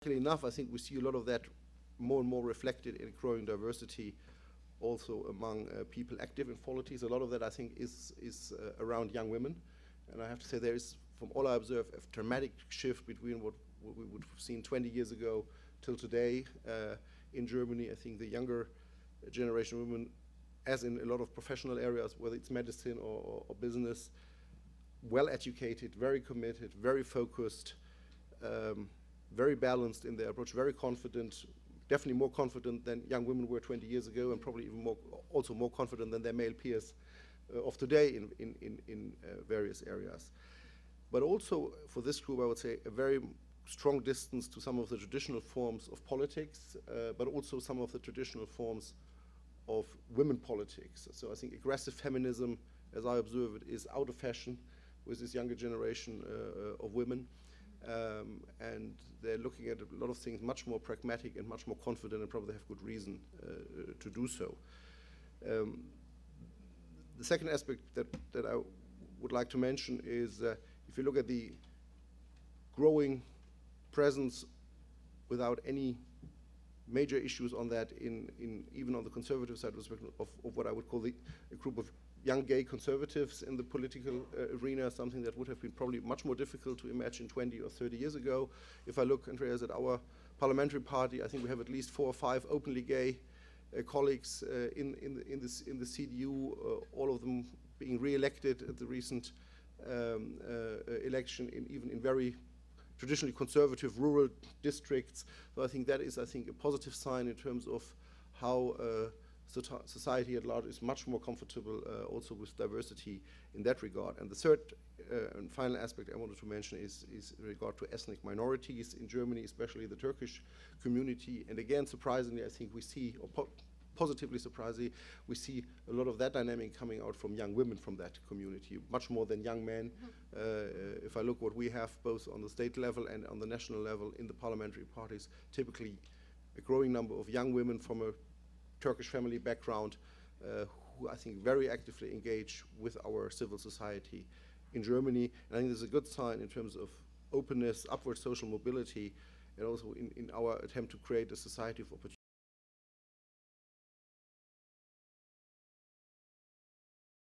luckily enough, I think we see a lot of that more and more reflected in growing diversity also among people active in politics. A lot of that, I think, is around young women. And I have to say there is, from all I observe, a dramatic shift between what we would have seen 20 years ago till today in Germany. I think the younger generation of women, as in a lot of professional areas, whether it's medicine or business, well educated, very committed, very focused, very balanced in their approach, very confident, definitely more confident than young women were 20 years ago, and probably even also more confident than their male peers of today in various areas. But also for this group, I would say a very strong distance to some of the traditional forms of politics, but also some of the traditional forms of women politics. So I think aggressive feminism, as I observe it, is out of fashion with this younger generation of women. And they're looking at a lot of things much more pragmatic and much more confident, and probably have good reason to do so. The second aspect that I would like to mention is if you look at the growing presence without any major issues on that even on the conservative side of what I would call a group of young gay conservatives in the political arena, something that would have been probably much more difficult to imagine 20 or 30 years ago. If I look, Andreas, at our parliamentary party, I think we have at least 4 or 5 openly gay colleagues in the CDU, all of them being re-elected at the recent election, even in very traditionally conservative rural districts. So I think that is, a positive sign in terms of how society at large is much more comfortable also with diversity in that regard. And the third and final aspect I wanted to mention is in regard to ethnic minorities in Germany, especially the Turkish community. And again, surprisingly, I think we see, or positively surprisingly, we see a lot of that dynamic coming out from young women from that community, much more than young men. If I look what we have both on the state level and on the national level in the parliamentary parties, typically a growing number of young women from a Turkish family background who I think very actively engage with our civil society in Germany. And I think this is a good sign in terms of openness, upward social mobility, and also in our attempt to create a society of opportunity.